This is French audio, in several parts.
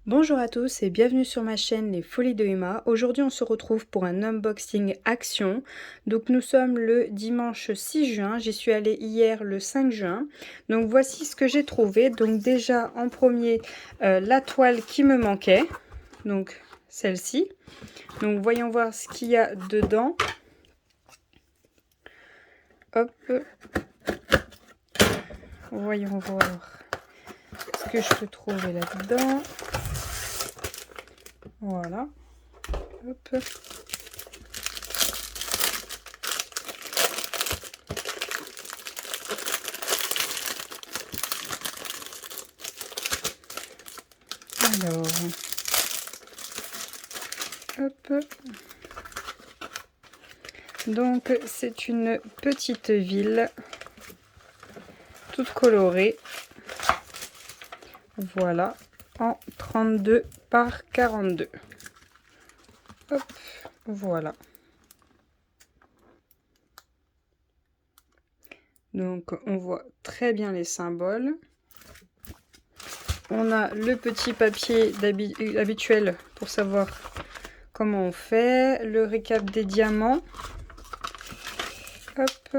Bonjour à tous et bienvenue sur ma chaîne Les Folies de Emma. Aujourd'hui on se retrouve pour un unboxing action. Donc nous sommes le dimanche 6 juin, j'y suis allée hier le 5 juin. Donc voici ce que j'ai trouvé. Donc déjà en premier la toile qui me manquait, donc celle-ci. Donc voyons voir ce qu'il y a dedans. Hop, voyons voir ce que je peux trouver là-dedans. Voilà. Hop. Alors, hop. Donc c'est une petite ville toute colorée. Voilà, en 32 par 42. Hop, voilà. Donc on voit très bien les symboles. On a le petit papier habituel pour savoir comment on fait. Le récap des diamants. Hop.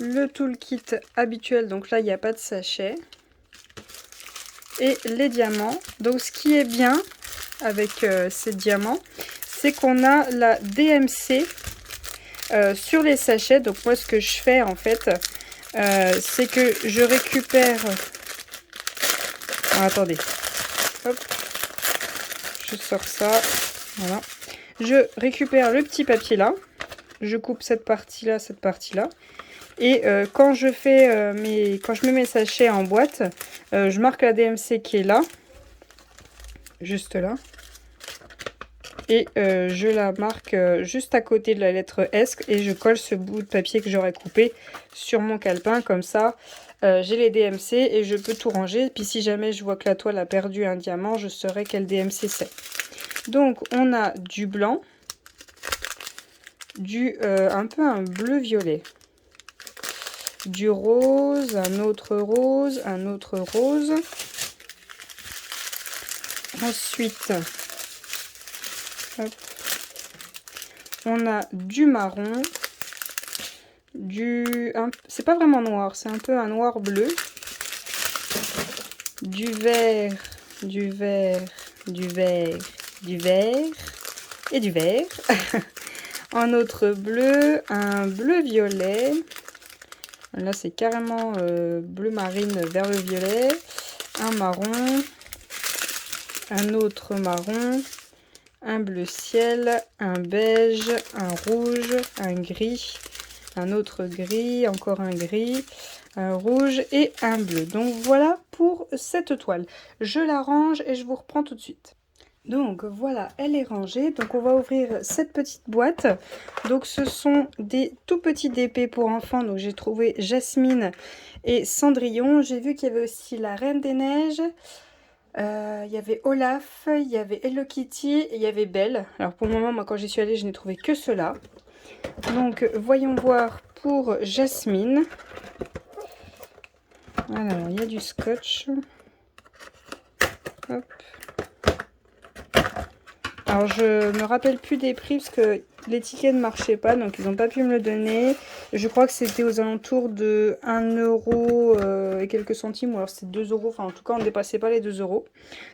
Le toolkit habituel, donc là il n'y a pas de sachet. Et les diamants. Donc ce qui est bien avec ces diamants, c'est qu'on a la DMC sur les sachets. Donc moi ce que je fais en fait, c'est que je récupère... Ah, attendez. Hop. Je sors ça. Voilà. Je récupère le petit papier là. Je coupe cette partie-là, cette partie-là. Et quand je fais quand je mets mes sachets en boîte, je marque la DMC qui est là. Juste là. Et je la marque juste à côté de la lettre S et je colle ce bout de papier que j'aurais coupé sur mon calepin. Comme ça, j'ai les DMC et je peux tout ranger. Et puis si jamais je vois que la toile a perdu un diamant, je saurai quel DMC c'est. Donc on a du blanc, un peu un bleu-violet, du rose, un autre rose, un autre rose. Ensuite, hop, on a du marron, c'est pas vraiment noir, c'est un peu un noir bleu, du vert, du vert, du vert, du vert et du vert. Un autre bleu, un bleu violet. Là c'est carrément bleu marine vers le violet. Un marron, un autre marron, un bleu ciel, un beige, un rouge, un gris, un autre gris, encore un gris, un rouge et un bleu. Donc voilà pour cette toile. Je la range et je vous reprends tout de suite. Donc voilà, elle est rangée. Donc on va ouvrir cette petite boîte. Donc ce sont des tout petits DP pour enfants. Donc j'ai trouvé Jasmine et Cendrillon. J'ai vu qu'il y avait aussi la Reine des Neiges. Il y avait Olaf, il y avait Hello Kitty et il y avait Belle. Alors pour le moment, moi quand j'y suis allée, je n'ai trouvé que cela. Donc voyons voir pour Jasmine. Alors il y a du scotch. Hop. Alors je me rappelle plus des prix parce que l'étiquette ne marchait pas, donc ils n'ont pas pu me le donner. Je crois que c'était aux alentours de 1 euro et quelques centimes, ou alors c'était 2 euros. Enfin en tout cas on ne dépassait pas les 2 euros.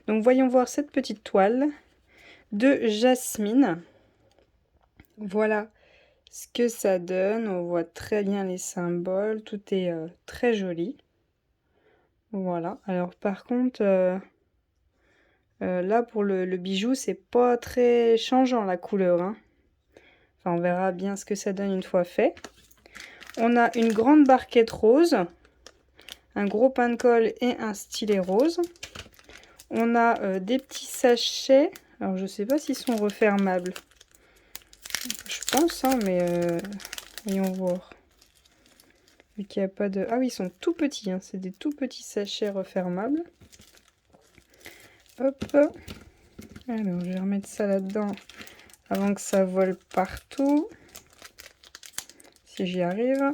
Donc voyons voir cette petite toile de Jasmine. Voilà ce que ça donne. On voit très bien les symboles, tout est très joli. Voilà, alors par contre... là, pour le bijou, c'est pas très changeant la couleur, hein. Enfin, on verra bien ce que ça donne une fois fait. On a une grande barquette rose, un gros pain de colle et un stylet rose. On a des petits sachets. Alors, je sais pas s'ils sont refermables. Je pense, hein, mais voyons voir. Vu qu'il n'y a pas de... Ah oui, ils sont tout petits, hein. C'est des tout petits sachets refermables. Hop. Alors, je vais remettre ça là-dedans avant que ça vole partout. Si j'y arrive.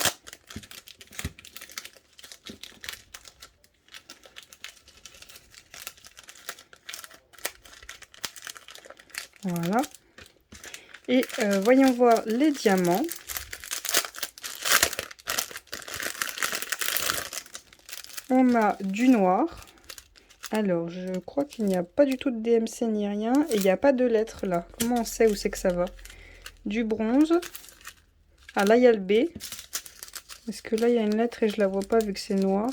Voilà. Et voyons voir les diamants. On a du noir. Alors, je crois qu'il n'y a pas du tout de DMC ni rien. Et il n'y a pas de lettres là. Comment on sait où c'est que ça va? Du bronze. Ah, là, il y a le B. Est-ce que là, il y a une lettre et je la vois pas vu que c'est noir?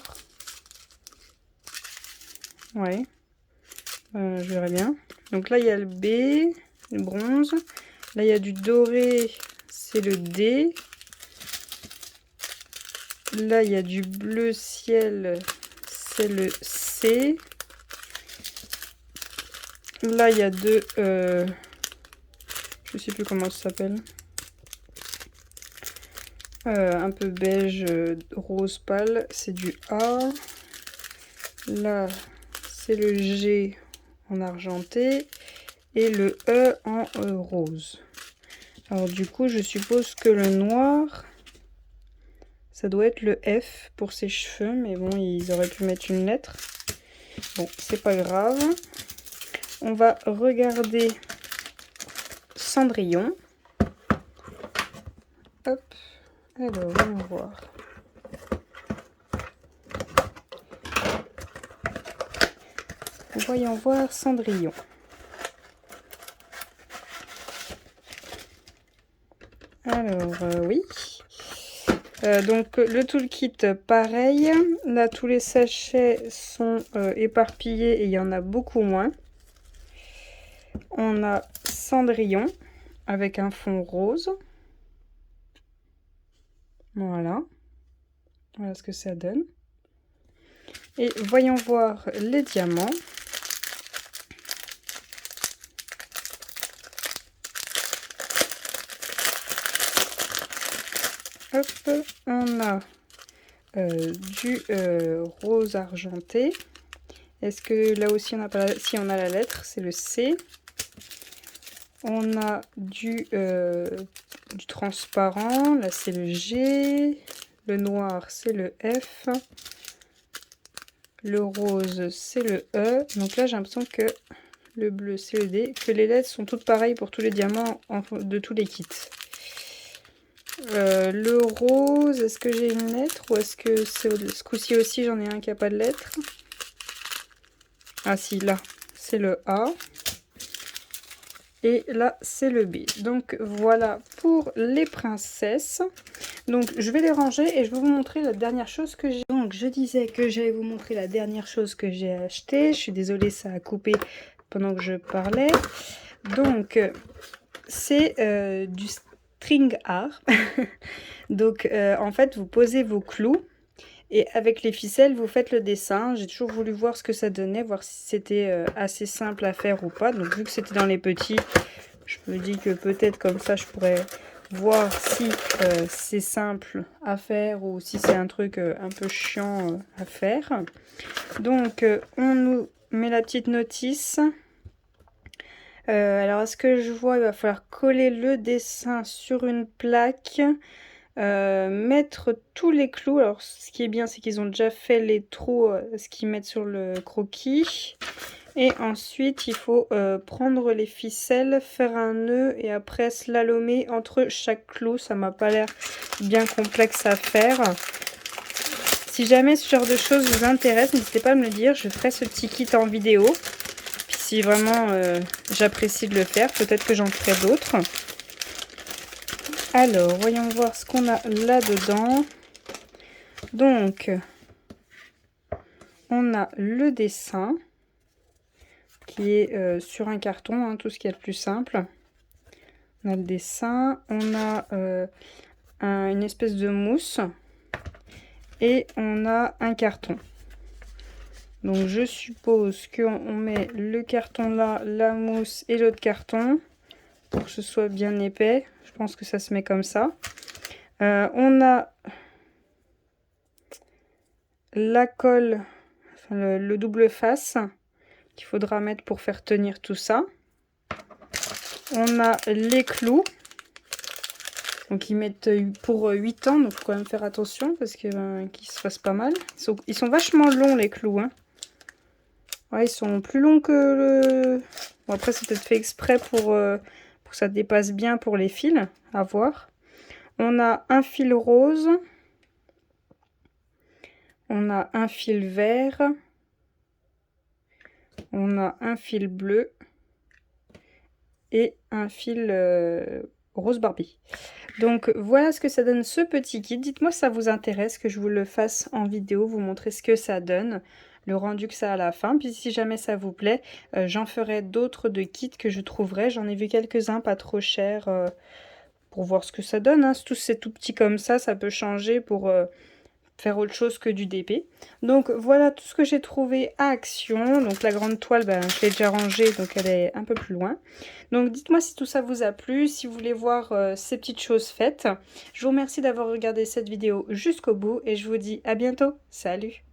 Ouais. Je verrai bien. Donc là, il y a le B, le bronze. Là, il y a du doré, c'est le D. Là, il y a du bleu ciel, c'est le C. Là, il y a je sais plus comment ça s'appelle. Un peu beige, rose pâle, c'est du A. Là, c'est le G en argenté et le E en rose. Alors du coup, je suppose que le noir, ça doit être le F pour ses cheveux, mais bon, ils auraient pu mettre une lettre. Bon, c'est pas grave. On va regarder Cendrillon. Hop, alors voyons voir. Voyons voir Cendrillon. Alors oui. Donc le toolkit pareil. Là tous les sachets sont éparpillés et il y en a beaucoup moins. On a Cendrillon avec un fond rose. Voilà. Voilà ce que ça donne. Et voyons voir les diamants. Hop, on a du rose argenté. Est-ce que là aussi on a pas si on a la lettre, c'est le C. On a du transparent, là c'est le G. Le noir c'est le F. Le rose c'est le E. Donc là j'ai l'impression que le bleu c'est le D. Que les lettres sont toutes pareilles pour tous les diamants de tous les kits. Le rose, est-ce que j'ai une lettre ou est-ce que ce coup-ci aussi j'en ai un qui n'a pas de lettre? Ah si, là, c'est le A. Et là, c'est le B. Donc voilà pour les princesses. Donc je vais les ranger et je vais vous montrer la dernière chose que j'ai. Donc je disais que j'allais vous montrer la dernière chose que j'ai acheté. Je suis désolée, ça a coupé pendant que je parlais. Donc c'est du string art. Donc en fait vous posez vos clous et avec les ficelles vous faites le dessin. J'ai toujours voulu voir ce que ça donnait, voir si c'était assez simple à faire ou pas. Donc vu que c'était dans les petits, je me dis que peut-être comme ça je pourrais voir si c'est simple à faire ou si c'est un truc un peu chiant à faire. Donc on nous met la petite notice. Alors est-ce que je vois, il va falloir coller le dessin sur une plaque, mettre tous les clous. Alors ce qui est bien c'est qu'ils ont déjà fait les trous, ce qu'ils mettent sur le croquis. Et ensuite il faut prendre les ficelles, faire un nœud et après slalomer entre chaque clou. Ça m'a pas l'air bien complexe à faire. Si jamais ce genre de choses vous intéresse, n'hésitez pas à me le dire, je ferai ce petit kit en vidéo. Puis si vraiment j'apprécie de le faire, peut-être que j'en ferai d'autres. Alors, voyons voir ce qu'on a là-dedans. Donc, on a le dessin qui est sur un carton, hein, tout ce qui est le plus simple. On a le dessin, on a une espèce de mousse et on a un carton. Donc je suppose qu'on met le carton là, la mousse et l'autre carton pour que ce soit bien épais. Je pense que ça se met comme ça. On a la colle, enfin le double face qu'il faudra mettre pour faire tenir tout ça. On a les clous. Donc ils mettent pour 8 ans, donc il faut quand même faire attention parce que qu'ils se fassent pas mal. Ils sont vachement longs les clous, hein. Ouais, ils sont plus longs que Bon, après, c'est peut-être fait exprès pour que ça dépasse bien pour les fils, à voir. On a un fil rose. On a un fil vert. On a un fil bleu. Et un fil rose Barbie. Donc voilà ce que ça donne ce petit kit. Dites-moi si ça vous intéresse que je vous le fasse en vidéo, vous montrer ce que ça donne, le rendu que ça a à la fin. Puis si jamais ça vous plaît, j'en ferai d'autres de kits que je trouverai. J'en ai vu quelques-uns pas trop chers pour voir ce que ça donne. Hein. Tous c'est tout petit comme ça peut changer pour faire autre chose que du DP. Donc voilà tout ce que j'ai trouvé à Action. Donc la grande toile, ben, je l'ai déjà rangée, donc elle est un peu plus loin. Donc dites-moi si tout ça vous a plu, si vous voulez voir ces petites choses faites. Je vous remercie d'avoir regardé cette vidéo jusqu'au bout et je vous dis à bientôt. Salut!